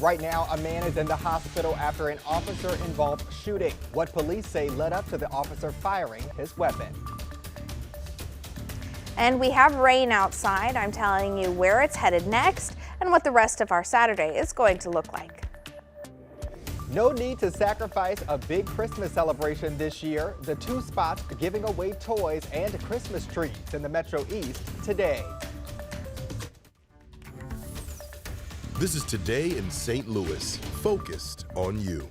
Right now, a man is in the hospital after an officer-involved shooting. What police say led up to the officer firing his weapon. And we have rain outside. I'm telling you where it's headed next and what the rest of our Saturday is going to look like. No need to sacrifice a big Christmas celebration this year. The two spots giving away toys and Christmas trees in the Metro East today. This is Today in St. Louis, focused on you.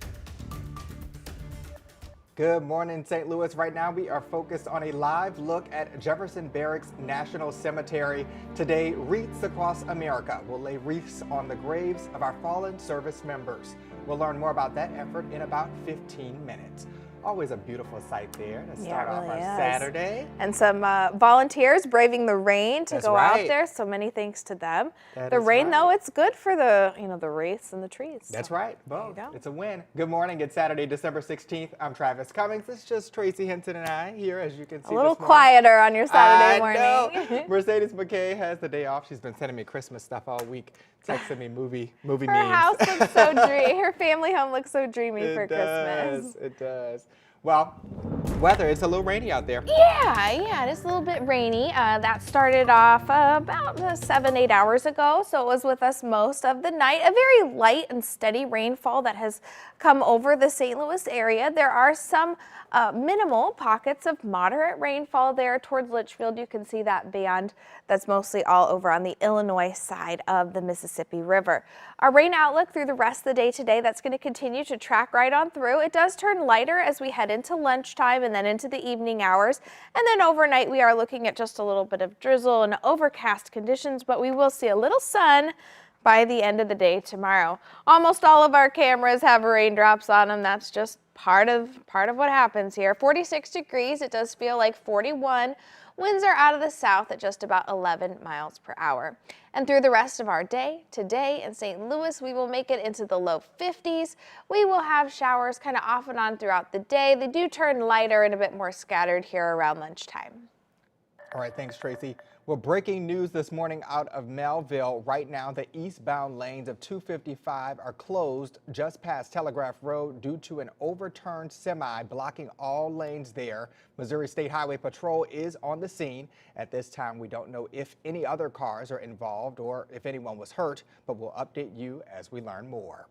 Good morning, St. Louis. Right now, we are focused on a live look at Jefferson Barracks National Cemetery. Today, Wreaths Across America will lay wreaths on the graves of our fallen service members. We'll learn more about that effort in about 15 minutes. Always a beautiful sight there to start off our Saturday. And some volunteers braving the rain to go out there. So many thanks to them. The rain, though, it's good for the the wreaths and the trees. That's right. Both. It's a win. Good morning. It's Saturday, December 16th. I'm Travis Cummings. It's just Tracy Hinton and I here, as you can see. A little quieter on your Saturday morning. Know. Mercedes McKay has the day off. She's been sending me Christmas stuff all week, texting me movie memes. Her house looks so dreamy. Her family home looks so dreamy for Christmas. It does. Well, weather, it's a little rainy out there. Yeah, it is a little bit rainy. That started off about 7-8 hours ago, so it was with us most of the night. A very light and steady rainfall that has come over the St. Louis area. There are some minimal pockets of moderate rainfall there towards Litchfield. You can see that band that's mostly all over on the Illinois side of the Mississippi River. Our rain outlook through the rest of the day today, that's going to continue to track right on through. It does turn lighter as we head into lunchtime and then into the evening hours. And then overnight, we are looking at just a little bit of drizzle and overcast conditions, but we will see a little sun by the end of the day tomorrow. Almost all of our cameras have raindrops on them. That's just part of what happens here. 46 degrees. It does feel like 41. Winds are out of the south at just about 11 miles per hour. And through the rest of our day, today in St. Louis, we will make it into the low 50s. We will have showers kind of off and on throughout the day. They do turn lighter and a bit more scattered here around lunchtime. All right, thanks, Tracy. Well, breaking news this morning out of Melville. Right now, the eastbound lanes of 255 are closed just past Telegraph Road due to an overturned semi blocking all lanes there. Missouri State Highway Patrol is on the scene. At this time, we don't know if any other cars are involved or if anyone was hurt, but we'll update you as we learn more.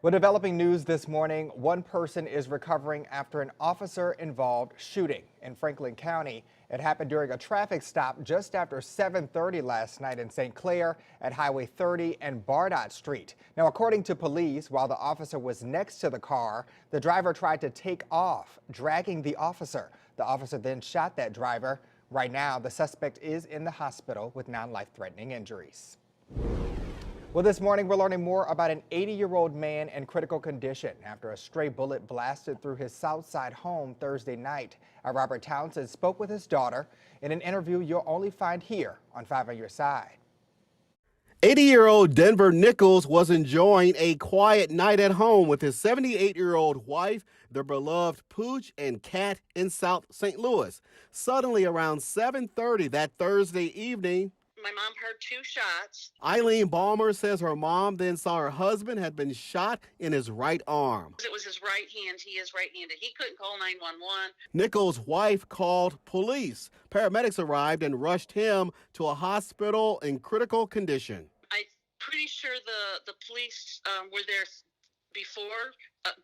Well, developing news this morning, one person is recovering after an officer-involved shooting in Franklin County. It happened during a traffic stop just after 7:30 last night in St. Clair at Highway 30 and Bardot Street. Now, according to police, while the officer was next to the car, the driver tried to take off, dragging the officer. The officer then shot that driver. Right now, the suspect is in the hospital with non-life-threatening injuries. Well, this morning we're learning more about an 80-year-old man in critical condition after a stray bullet blasted through his Southside home Thursday night. Our Robert Townsend spoke with his daughter in an interview you'll only find here on 5 on Your Side. 80-year-old Denver Nichols was enjoying a quiet night at home with his 78-year-old wife, their beloved Pooch and cat in South St. Louis. Suddenly, around 7:30 that Thursday evening, my mom heard 2 shots. Eileen Balmer says her mom then saw her husband had been shot in his right arm. It was his right hand. He is right-handed. He couldn't call 911. Nichols' wife called police. Paramedics arrived and rushed him to a hospital in critical condition. I'm pretty sure the police were there before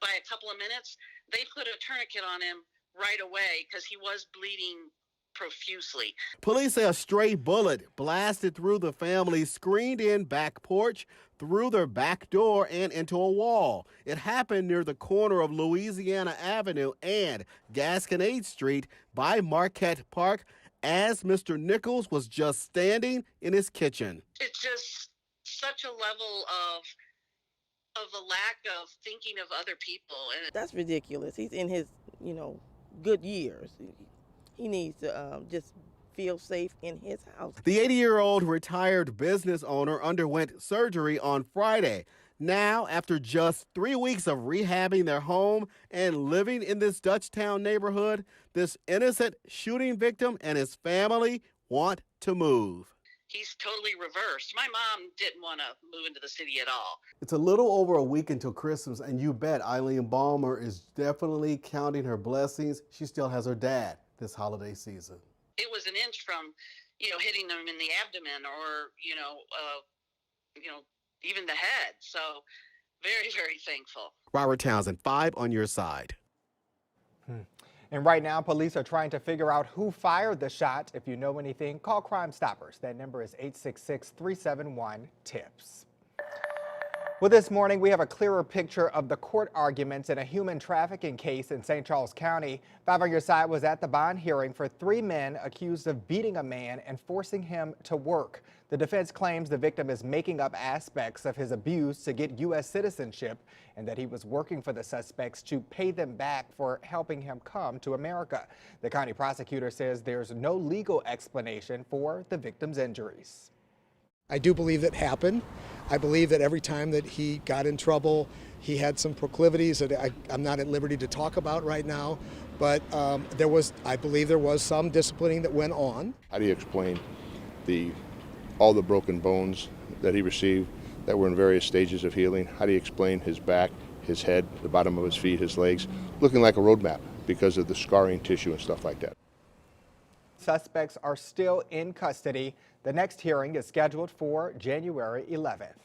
by a couple of minutes. They put a tourniquet on him right away because he was bleeding profusely. Police say a stray bullet blasted through the family's screened-in back porch, through their back door, and into a wall. It happened near the corner of Louisiana Avenue and Gasconade Street by Marquette Park as Mr. Nichols was just standing in his kitchen. It's just such a level of a lack of thinking of other people. And that's ridiculous. He's in his, good years. He needs to just feel safe in his house. The 80-year-old retired business owner underwent surgery on Friday. Now, after just 3 weeks of rehabbing their home and living in this Dutchtown neighborhood, this innocent shooting victim and his family want to move. he's totally reversed. My mom didn't want to move into the city at all. It's a little over a week until Christmas, and you bet Eileen Balmer is definitely counting her blessings. She still has her dad this holiday season. It was an inch from, hitting them in the abdomen or, even the head. So very, very thankful. Robert Townsend, 5 on your side. And right now, police are trying to figure out who fired the shot. If you know anything, call Crime Stoppers. That number is 866-371-TIPS. Well, this morning, we have a clearer picture of the court arguments in a human trafficking case in St. Charles County. 5 on your side was at the bond hearing for 3 men accused of beating a man and forcing him to work. The defense claims the victim is making up aspects of his abuse to get U.S. citizenship and that he was working for the suspects to pay them back for helping him come to America. The county prosecutor says there's no legal explanation for the victim's injuries. I do believe it happened. I believe that every time that he got in trouble, he had some proclivities that I'm not at liberty to talk about right now, but I believe there was some disciplining that went on. How do you explain all the broken bones that he received that were in various stages of healing? How do you explain his back, his head, the bottom of his feet, his legs, looking like a road map because of the scarring tissue and stuff like that? Suspects are still in custody. The next hearing is scheduled for January 11th.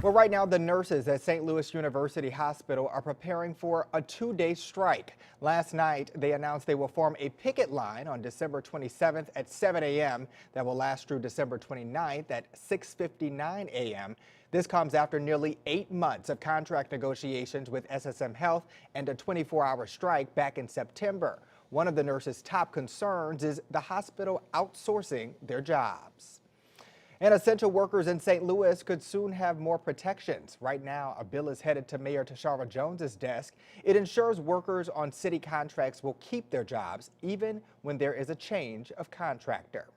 Well, right now, the nurses at St. Louis University Hospital are preparing for a 2-day strike. Last night, they announced they will form a picket line on December 27th at 7 a.m. that will last through December 29th at 6:59 a.m. This comes after nearly 8 months of contract negotiations with SSM Health and a 24-hour strike back in September. One of the nurses' top concerns is the hospital outsourcing their jobs. And essential workers in St. Louis could soon have more protections. Right now, a bill is headed to Mayor Tishaura Jones's desk. It ensures workers on city contracts will keep their jobs even when there is a change of contractor.